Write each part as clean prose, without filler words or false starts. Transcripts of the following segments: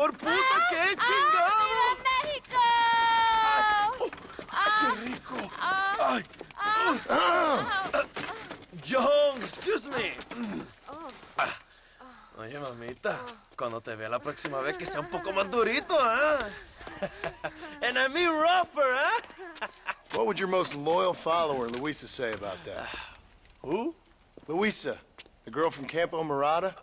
mejor, puta, qué chingado. ¡Viva México! ¡Qué rico! Ay. John, excuse me. Oye, mamita, cuando te vea la próxima vez que sea un poco más durito, ¿ah? And I mean rougher, ¿ah? What would your most loyal follower, Luisa, say about that? Who? Luisa, the girl from Campo Murata?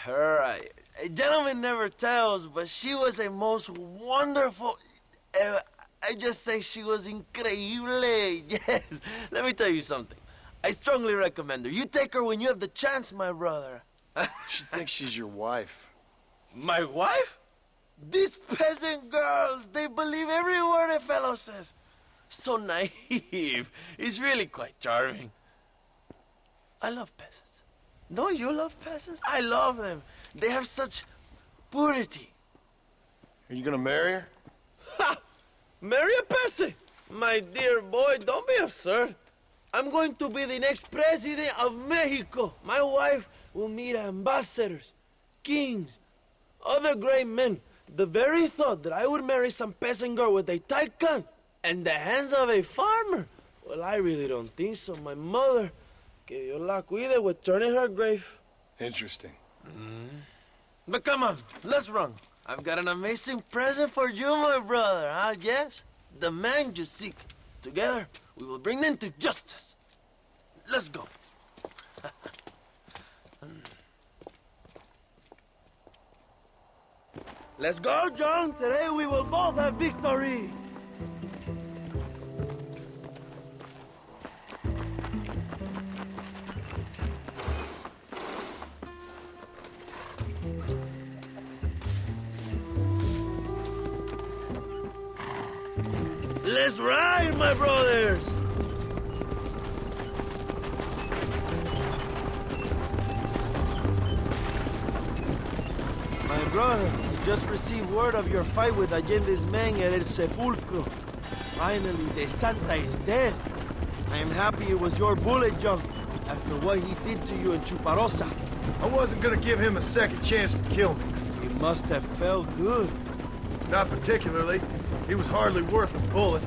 Her, a gentleman never tells, but she was a most wonderful... I just say she was increíble. Yes. Let me tell you something. I strongly recommend her. You take her when you have the chance, my brother. She thinks she's your wife. My wife? These peasant girls, they believe every word a fellow says. So naive. It's really quite charming. I love peasants. Don't you love peasants? I love them. They have such purity. Are you gonna marry her? Ha! Marry a peasant? My dear boy, don't be absurd. I'm going to be the next president of Mexico. My wife will meet ambassadors, kings, other great men. The very thought that I would marry some peasant girl with a tight gun and the hands of a farmer, well, I really don't think so. My mother, que Dios la cuide, would turn in her grave. Interesting. But come on, let's run. I've got an amazing present for you, my brother, huh? Yes? The man you seek. Together, we will bring them to justice. Let's go. Let's go, John. Today we will both have victory. Let's ride, my brothers! My brother, I just received word of your fight with Allende's men at El Sepulcro. Finally, the Santa is dead. I am happy it was your bullet, John, after what he did to you in Chuparosa. I wasn't gonna give him a second chance to kill me. It must have felt good. Not particularly. He was hardly worth a bullet.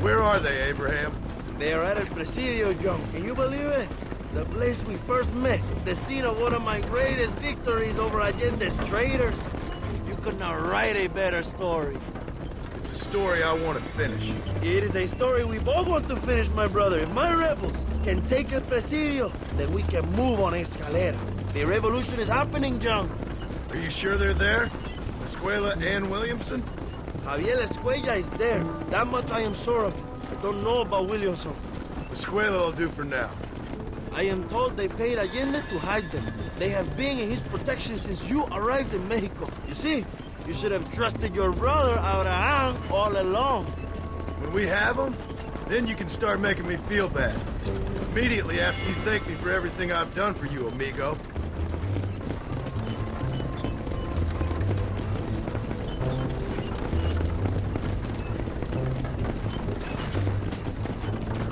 Where are they, Abraham? They are at El Presidio, John. Can you believe it? The place we first met. The scene of one of my greatest victories over Allende's traitors. You could not write a better story. It's a story I want to finish. It is a story we both want to finish, my brother. If my rebels can take El Presidio, then we can move on Escalera. The revolution is happening, John. Are you sure they're there? Escuela and Williamson? Javier Escuella is there. That much I am sure of. I don't know about Williamson. Escuela will do for now. I am told they paid Allende to hide them. They have been in his protection since you arrived in Mexico. You see, you should have trusted your brother, Abraham, all along. When we have them, then you can start making me feel bad. Immediately after you thank me for everything I've done for you, amigo.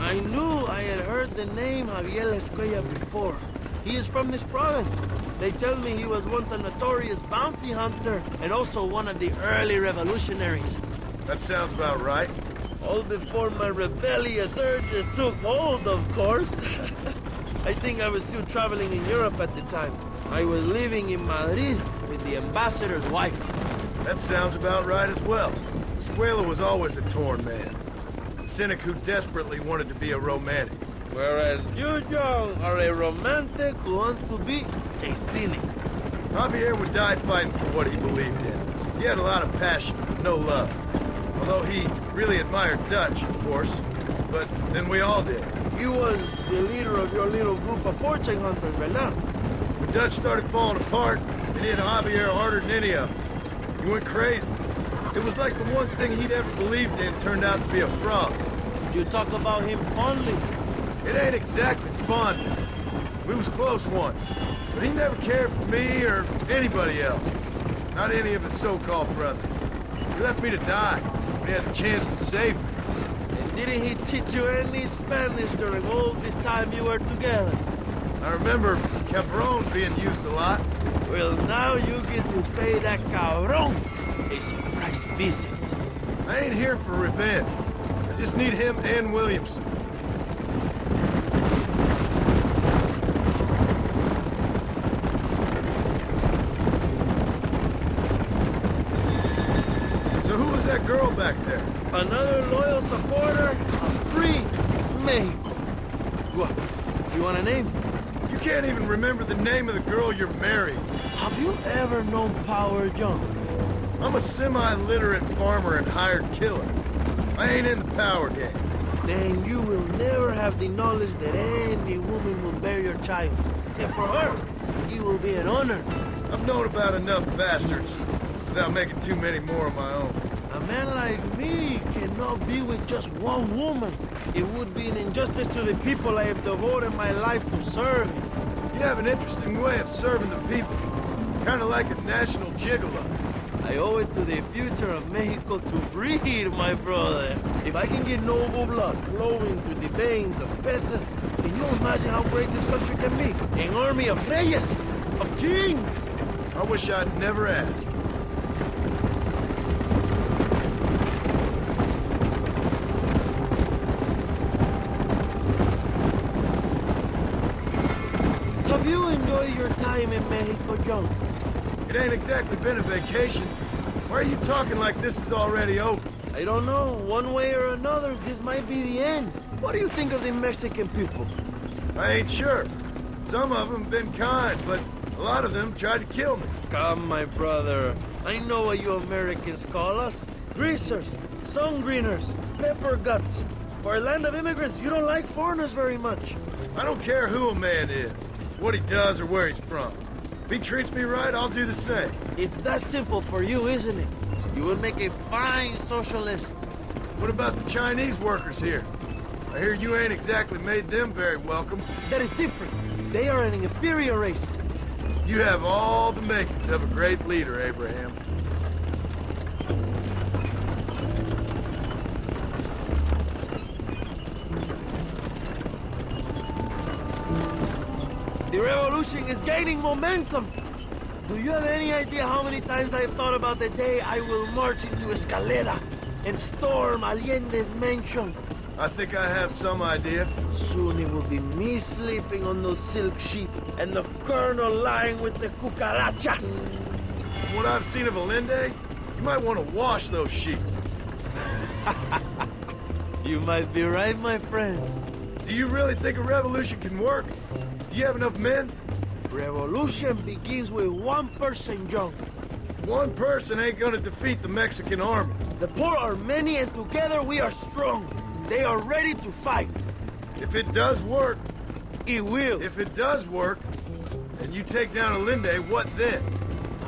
I knew I had heard the name Javier Escuella before. He is from this province. They tell me he was once a notorious bounty hunter and also one of the early revolutionaries. That sounds about right. All before my rebellious urges took hold, of course. I think I was still traveling in Europe at the time. I was living in Madrid with the ambassador's wife. That sounds about right as well. Escuela was always a torn man. A cynic who desperately wanted to be a romantic. Whereas you, John, are a romantic who wants to be a cynic. Javier would die fighting for what he believed in. He had a lot of passion, but no love. Although he really admired Dutch, of course. But then we all did. He was the leader of your little group of fortune hunters, right now. When Dutch started falling apart, it hit Javier harder than any of them. He went crazy. It was like the one thing he'd ever believed in turned out to be a fraud. You talk about him fondly. It ain't exactly fondness. We was close once, but he never cared for me or anybody else. Not any of his so-called brothers. He left me to die when he had a chance to save me. And Didn't he teach you any Spanish during all this time you were together? I remember cabron being used a lot. Well, now you get to pay that cabron a surprise visit. I ain't here for revenge. I just need him and Williamson. So who was that girl back there? Another loyal supporter of free Mexico. What? You want a name? You can't even remember the name of the girl you're marrying. Have you ever known Power John? I'm a semi-literate farmer and hired killer. I ain't in the power game. Then you will never have the knowledge that any woman will bear your child. And for her, it will be an honor. I've known about enough bastards without making too many more of my own. A man like me cannot be with just one woman. It would be an injustice to the people I have devoted my life to serve. You have an interesting way of serving the people. Kind of like a national gigolo. I owe it to the future of Mexico to breed, my brother. If I can get noble blood flowing through the veins of peasants, can you imagine how great this country can be? An army of reyes, of kings. I wish I'd never asked. Have you enjoyed your time in Mexico, John? It ain't exactly been a vacation. Why are you talking like this is already over? I don't know. One way or another, this might be the end. What do you think of the Mexican people? I ain't sure. Some of them been kind, but a lot of them tried to kill me. Come, my brother. I know what you Americans call us. Greasers, sun greeners, pepper guts. For a land of immigrants, you don't like foreigners very much. I don't care who a man is, what he does or where he's from. If he treats me right, I'll do the same. It's that simple for you, isn't it? You would make a fine socialist. What about the Chinese workers here? I hear you ain't exactly made them very welcome. That is different. They are an inferior race. You have all the makings of a great leader, Abraham. The revolution is gaining momentum. Do you have any idea how many times I have thought about the day I will march into Escalera and storm Allende's mansion? I think I have some idea. Soon it will be me sleeping on those silk sheets and the colonel lying with the cucarachas. From what I've seen of Allende, you might want to wash those sheets. You might be right, my friend. Do you really think a revolution can work? Do you have enough men? Revolution begins with one person, John. One person ain't gonna defeat the Mexican army. The poor are many and together we are strong. They are ready to fight. If it does work, It will. if it does work, and you take down Allende, what then?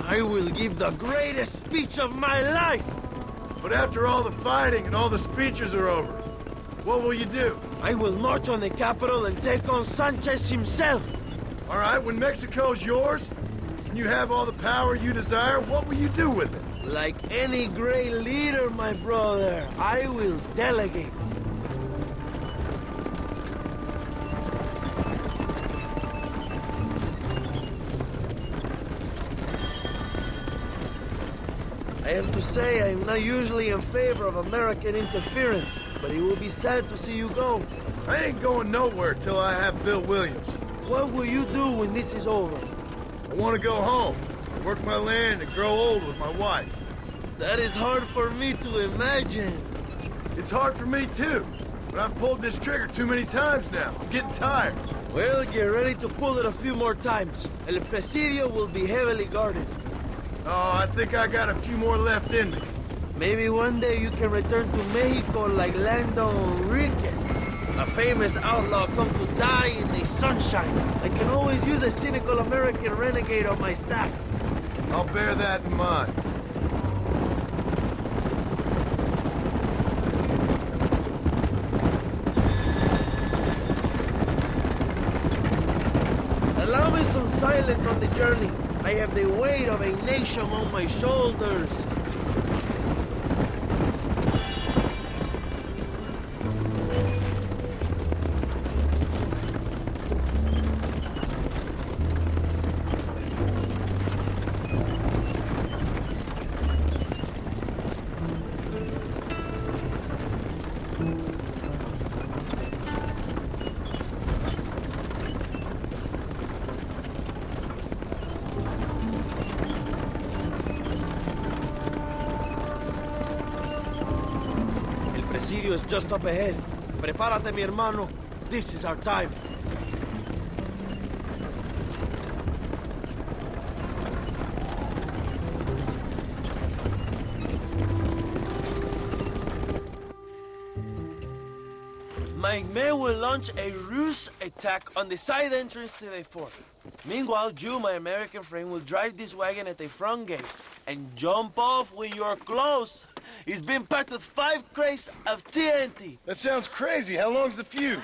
I will give the greatest speech of my life. But after all the fighting and all the speeches are over, what will you do? I will march on the capital and take on Sanchez himself. All right, when Mexico's yours, and you have all the power you desire, what will you do with it? Like any great leader, my brother, I will delegate. I have to say, I'm not usually in favor of American interference, but it will be sad to see you go. I ain't going nowhere till I have Bill Williams. What will you do when this is over? I want to go home, work my land, and grow old with my wife. That is hard for me to imagine. It's hard for me too, but I've pulled this trigger too many times now. I'm getting tired. Well, get ready to pull it a few more times. El Presidio will be heavily guarded. Oh, I think I got a few more left in me. Maybe one day you can return to Mexico like Lando Enriquez, a famous outlaw come to die in the sunshine. I can always use a cynical American renegade on my staff. I'll bear that in mind. Allow me some silence on the journey. I have the weight of a nation on my shoulders. presidio is just up ahead. Prepárate, mi hermano. This is our time. My men will launch a ruse attack on the side entrance to the fort. Meanwhile, you, my American friend, will drive this wagon at the front gate and jump off when you're close. It's been packed with 5 crates of TNT. That sounds crazy. How long's the fuse?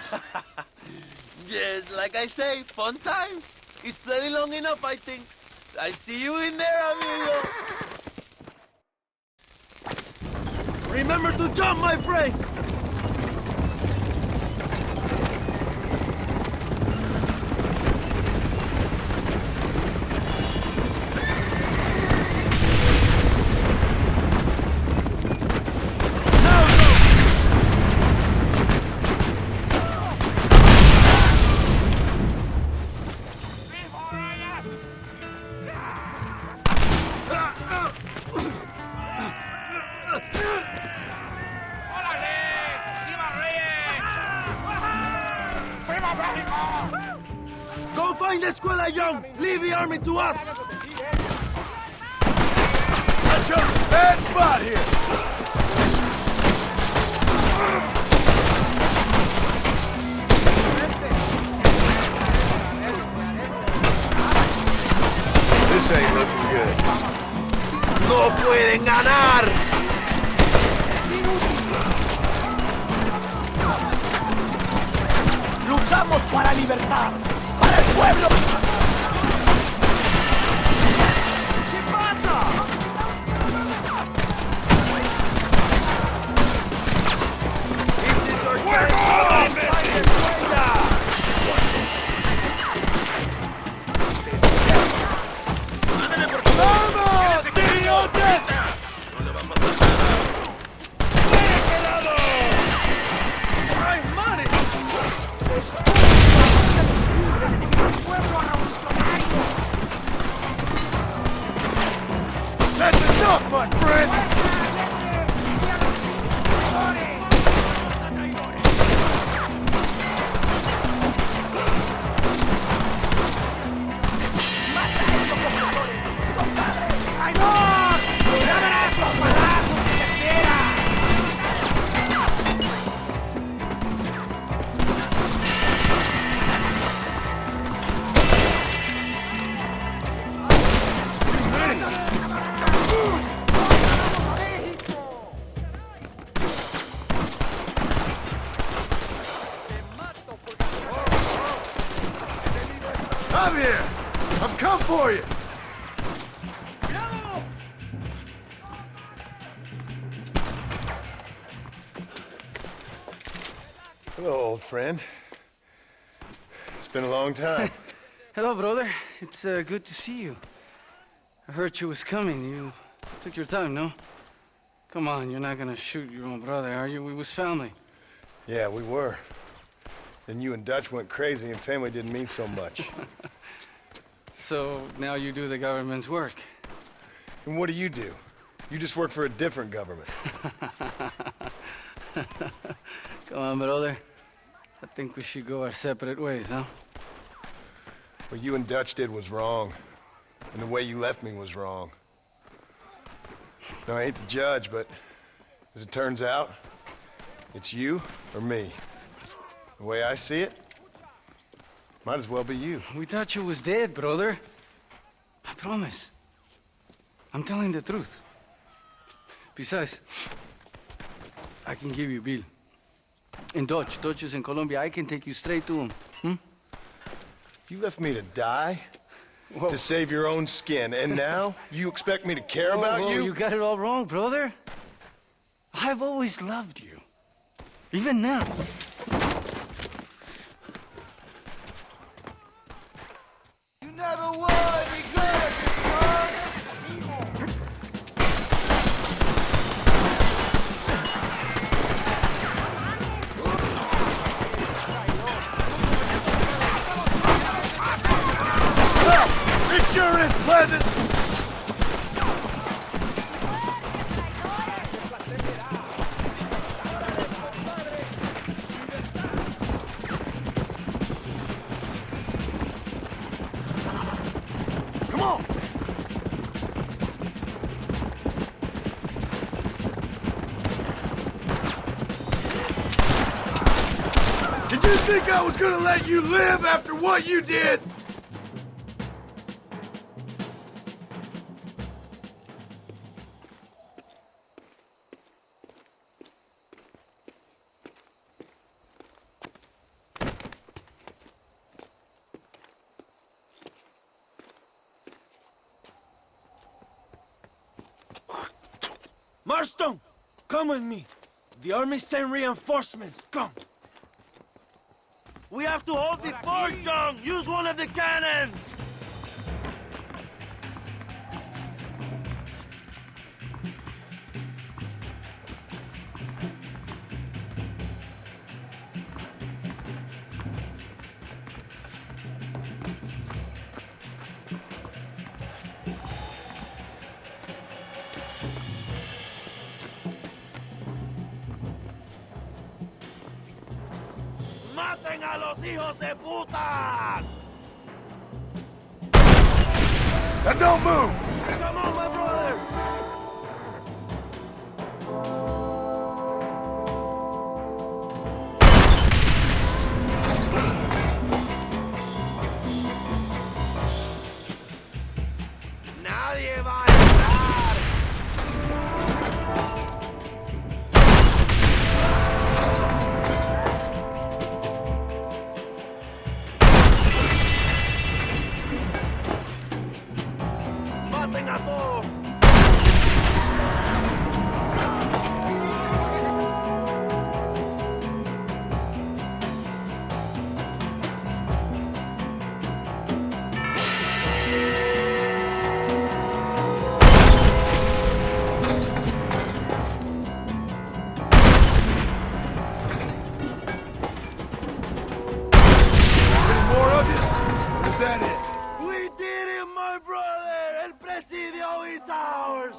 Yes, like I say, fun times. It's plenty long enough, I think. I'll see you in there, amigo. Remember to jump, my friend. Go find the escuela, Young! Leave the army to us! I chose a bad spot here! This ain't looking good. ¡No pueden ganar! ¡Luchamos para libertad! ¡Para el pueblo! ¿Qué pasa? ¡Vamos, idiotas! That's enough, my friend! I'm here! I've come for you! Hello, old friend. It's been a long time. Hello, brother. It's good to see you. I heard you was coming. You took your time, no? Come on, you're not gonna shoot your own brother, are you? We was family. Yeah, we were. Then you and Dutch went crazy and family didn't mean so much. So now you do the government's work. And what do? You just work for a different government. Come on, brother. I think we should go our separate ways, huh? What you and Dutch did was wrong. And the way you left me was wrong. Now, I hate to judge, but as it turns out, it's you or me. The way I see it, might as well be you. We thought you was dead, brother. I promise. I'm telling the truth. Besides, I can give you Bill. In Dutch. Dutch is in Colombia. I can take you straight to him. You left me to die? Whoa. To save your own skin, and now you expect me to care about Whoa, you? You got it all wrong, brother. I've always loved you. Even now. You never would regret it, son! Well, this sure is pleasant! You think I was gonna let you live after what you did? Marston, come with me. The army sent reinforcements. Come. We have to hold the fort, John. Use one of the cannons. ¡Maten a los hijos de puta! Now don't move! Come on, my brother! Nadie va a entrar! ¡Maten a todos! Any more of you? Or is that it? We did it, my brother! El presidio is ours!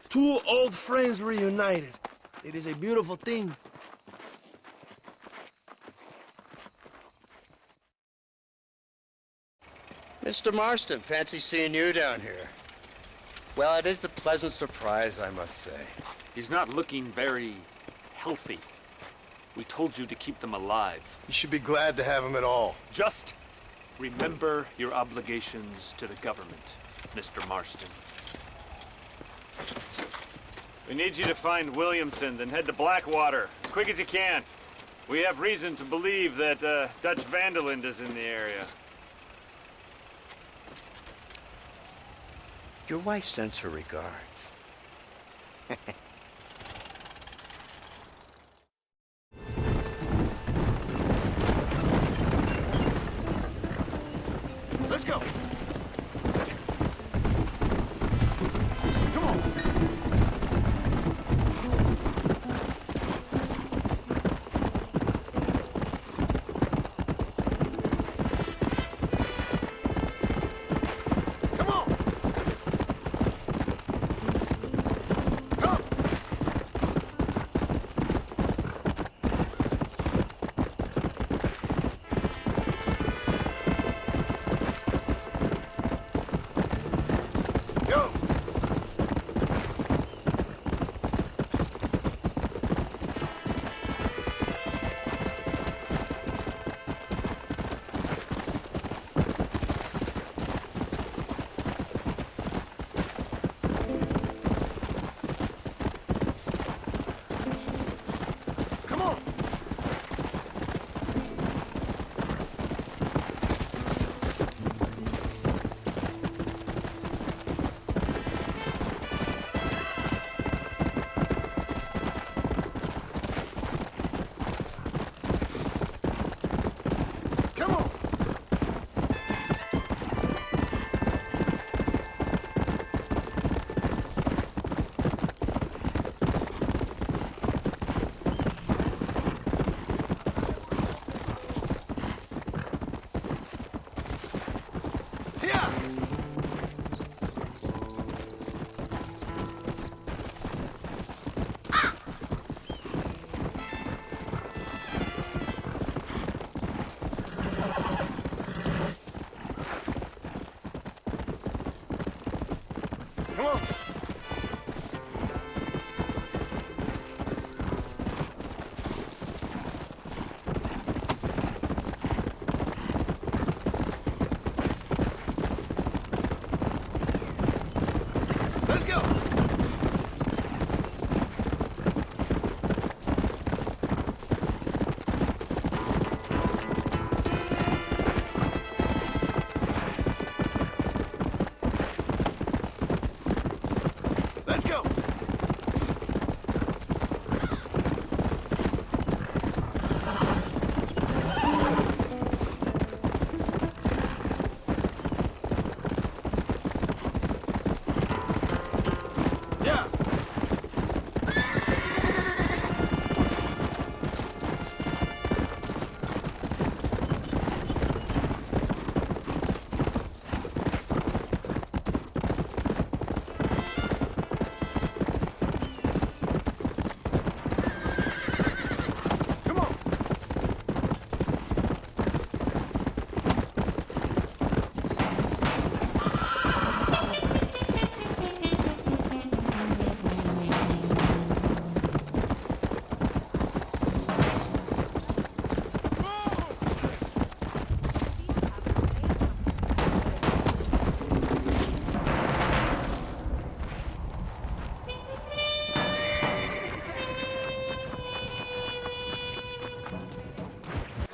Two old friends reunited. It is a beautiful thing. Mr. Marston, fancy seeing you down here. Well, it is a pleasant surprise, I must say. He's not looking very healthy. We told you to keep them alive. You should be glad to have him at all. Just remember your obligations to the government, Mr. Marston. We need you to find Williamson, then head to Blackwater as quick as you can. We have reason to believe that Dutch Vanderland is in the area. Your wife sends her regards. Let's go! Come on! Come on! Come!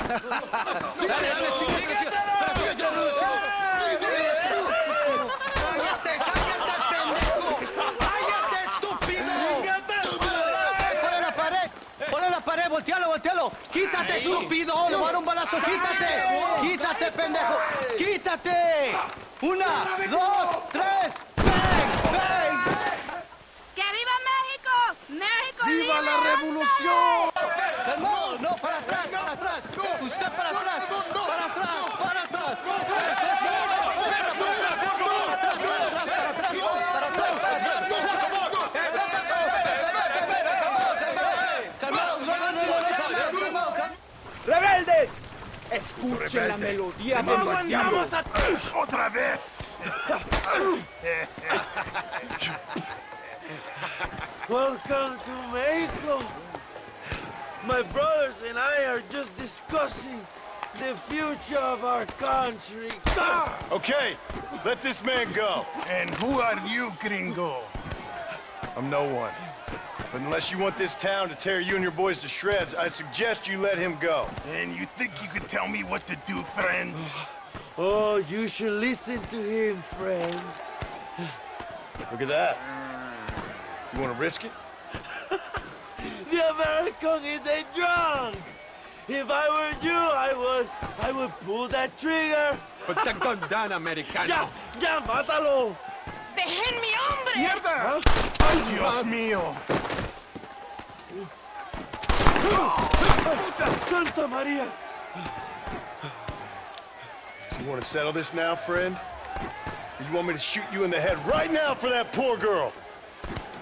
Dale, chiquete. ¡Cállate, pendejo! ¡Cállate, estúpido! ¡Ponle la pared! ¡Voltealo! ¡Quítate, estúpido! ¡Le voy a dar un balazo! ¡Quítate, pendejo! ¡Quítate! 1, 2, 3. ¡Bang! ¡Que viva México! ¡México ¡Viva libre! la revolución! No, para atrás. Usted para atrás. Para atrás. ¡Rebeldes! Escuchen la melodía de los diablos. ¡Otra vez! Welcome to Mexico. My brothers and I are just discussing the future of our country. Okay, let this man go. And who are you, gringo? I'm no one. But unless you want this town to tear you and your boys to shreds, I suggest you let him go. And you think you can tell me what to do, friend? Oh, you should listen to him, friend. Look at that. You want to risk it? The American is a drunk. If I were you, I would pull that trigger. Put the gun down, americano. Ya, mátalo. ¡Dejen mi hombre! ¡Mierda! ¡Ay, Dios mío! Puta Santa María. So you want to settle this now, friend? Or you want me to shoot you in the head right now for that poor girl?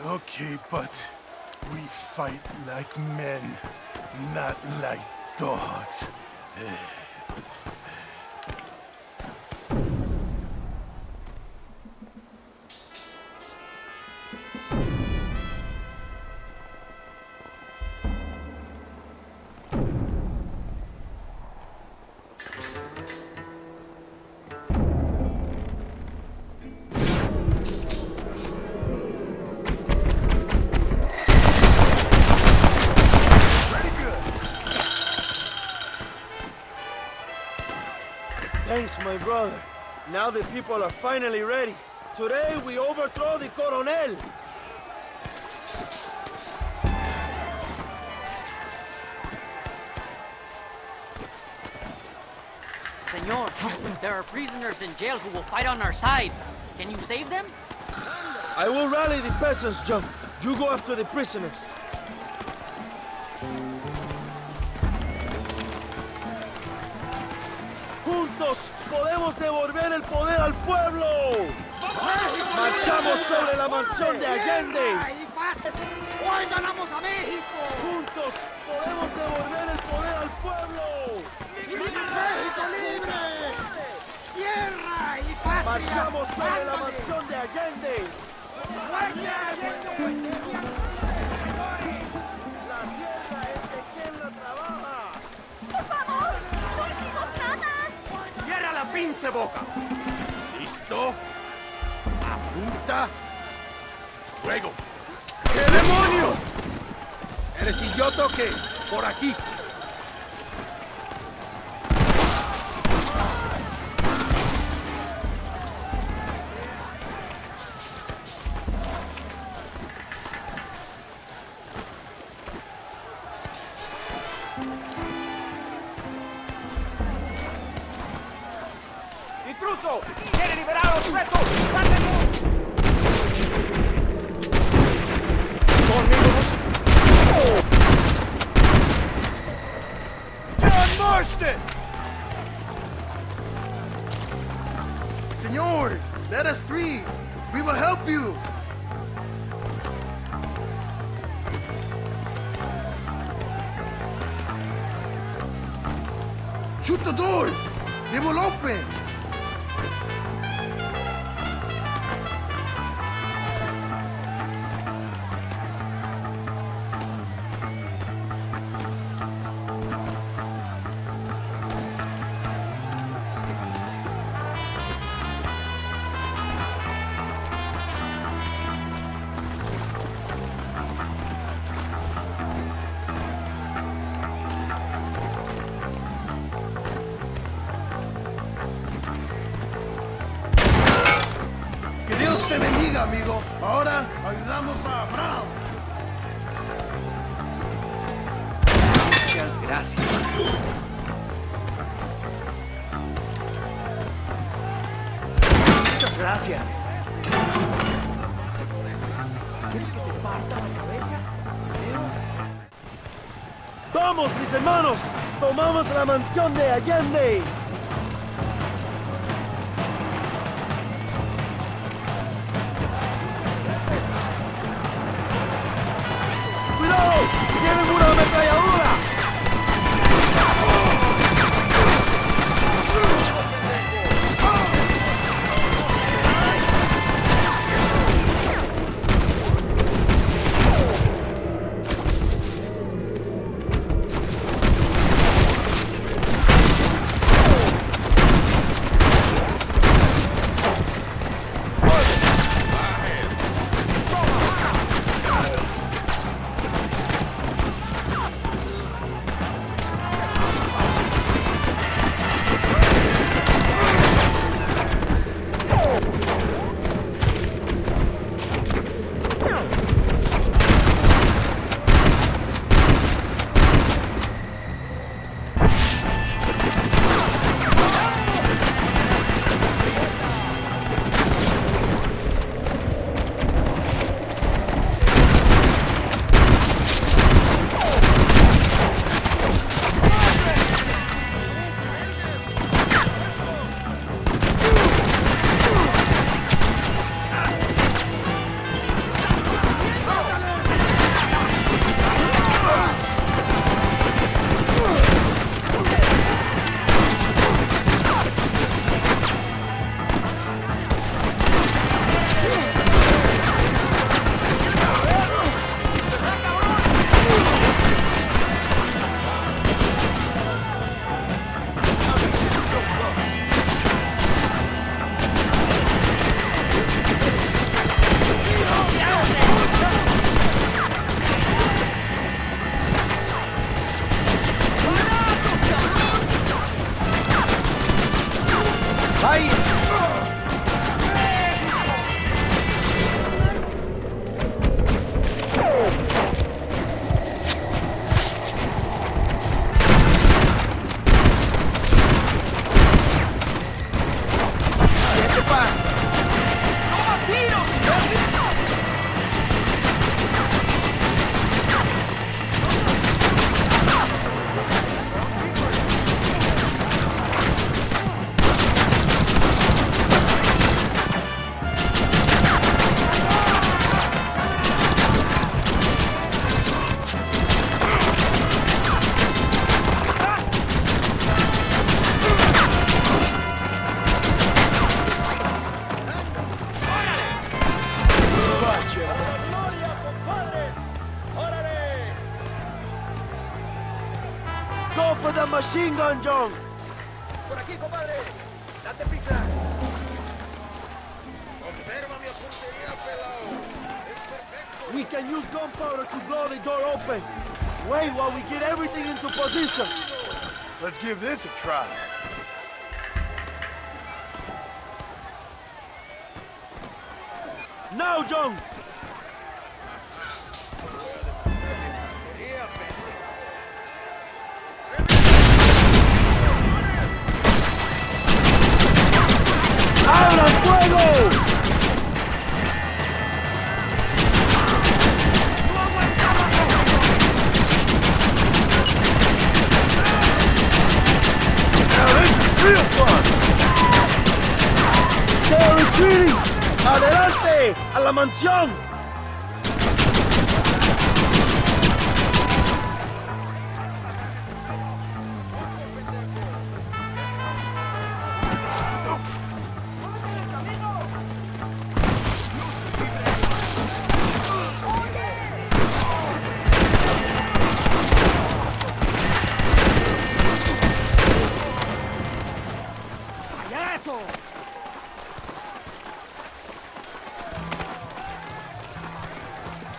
Okay, but we fight like men, not like dogs. Thanks, my brother. Now the people are finally ready. Today we overthrow the Coronel. Senor, there are prisoners in jail who will fight on our side. Can you save them? I will rally the peasants, John. You go after the prisoners. Juntos podemos devolver el poder al pueblo. Marchamos sobre la mansión de Allende. ¡Hoy ganamos a México! Juntos podemos devolver el poder al pueblo. ¡México libre! ¡Tierra y patria! Marchamos sobre la mansión de Allende. ¡Muerte a Allende! La tierra es de quien la trabaja. ¡Por favor! ¡No hicimos nada! ¡Cierra la pinche boca! ¿Listo? ¡Apunta! ¡Fuego! ¡Qué demonios! ¿Eres idiota o qué? ¡Por aquí! ¡Intruso! ¡Quiere liberar a los presos! ¡Mátenlo! John Marston! Senor, let us free. We will help you. Shoot the doors. They will open. amigo. Ahora ayudamos a Brown. Muchas gracias. Muchas gracias. ¿Quieres que te parta la cabeza? ¡Vamos, mis hermanos! ¡Tomamos la mansión de Allende! ¡Cuidado! ¡Tienen una ametralladora! Go for the machine gun, John! Por aquí, compadre. Date prisa. We can use gunpowder to blow the door open. Wait while we get everything into position. Let's give this a try. Now, John! ¡Abra fuego! ¡They're retreating! ¡Adelante! ¡A la mansión!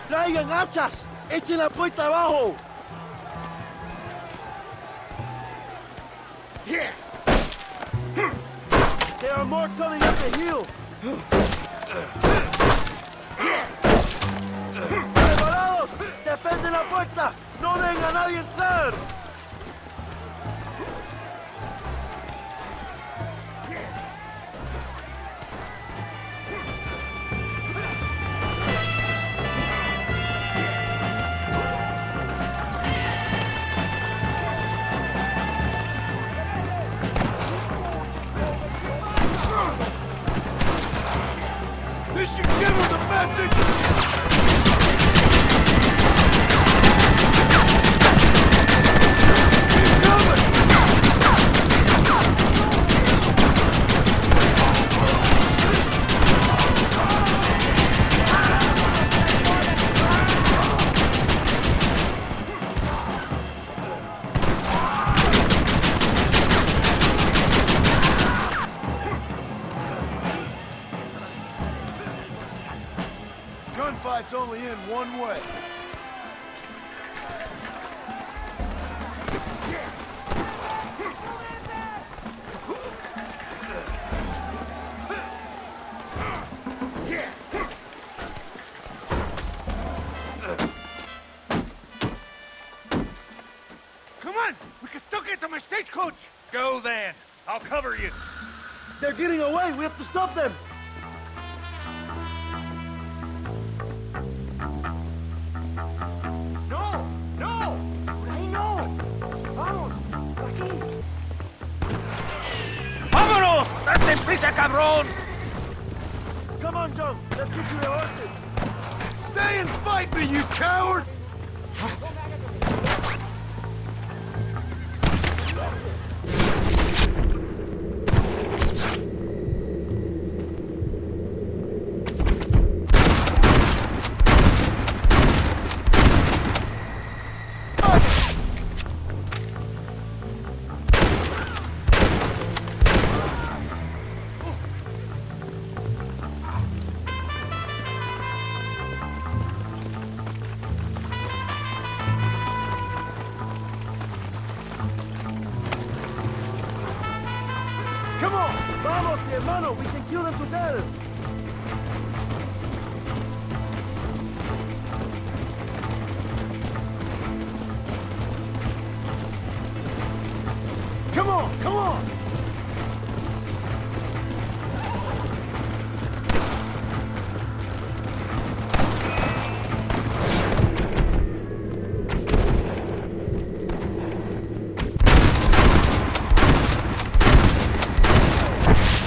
¡Traigan hachas! ¡Echen la puerta abajo! There are more coming up the hill. a nadie entrar! This should give her the message! Gunfight's only in one way. Come on! We can still get to my stagecoach! Go then. I'll cover you. They're getting away! We have to stop them! ¡No! ¡No! ¡Por ahí no! ¡Vamos! ¡Por aquí! ¡Vámonos! ¡Date prisa, cabrón! Come on, John! Let's get to the horses! Stay and fight me, you coward! Come on! Vamos, mi hermano! We can kill them together! Come on! Come on!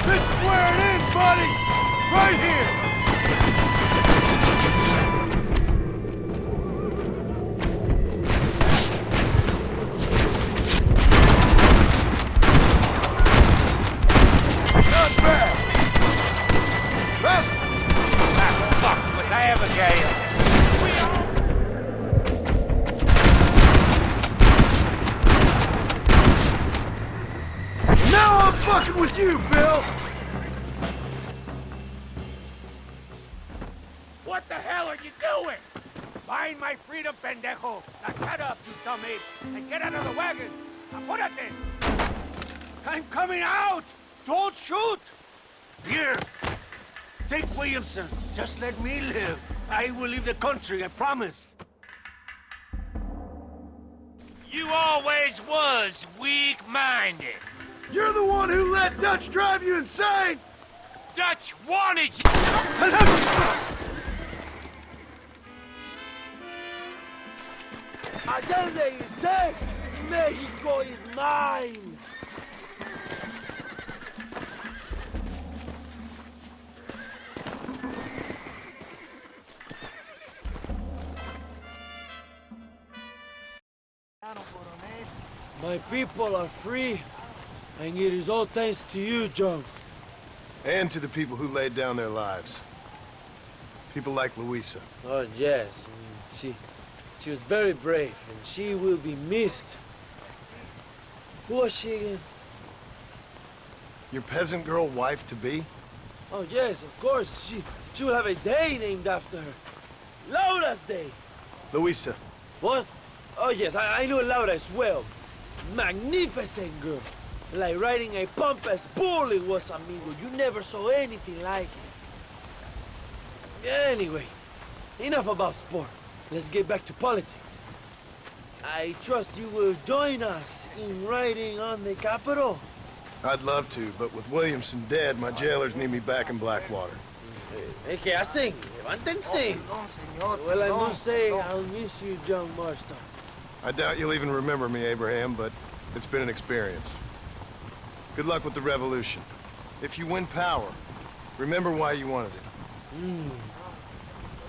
This is where it ends, buddy! Right here! Not bad! Last Fuck with Abigail! Now I'm fucking with you, Bill! What the hell are you doing? Find my freedom, pendejo! Now shut up, you dummy, and get out of the wagon! Apúrate! I'm coming out! Don't shoot! Here! Take Williamson. Just let me live. I will leave the country, I promise. You always was weak-minded. You're the one who let Dutch drive you insane! Dutch wanted you! Allende is dead! Mexico is mine! My people are free, and it is all thanks to you, John. And to the people who laid down their lives. People like Luisa. Oh, yes. She was very brave, and she will be missed. Who was she again? Your peasant girl wife-to-be? Oh, yes, of course. She will have a day named after her. Laura's Day. Luisa. What? Oh, yes, I knew Laura as well. Magnificent girl. Like riding a pompous bull it was, amigo. You never saw anything like it. Anyway, enough about sport. Let's get back to politics. I trust you will join us in riding on the Capitol. I'd love to, but with Williamson dead, my jailers need me back in Blackwater. ¿Qué hacen? Levántense. Well, I must say, I'll miss you, John Marston. I doubt you'll even remember me, Abraham, but it's been an experience. Good luck with the revolution. If you win power, remember why you wanted it.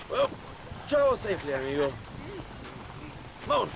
Well, travel safely, amigo. Vámonos.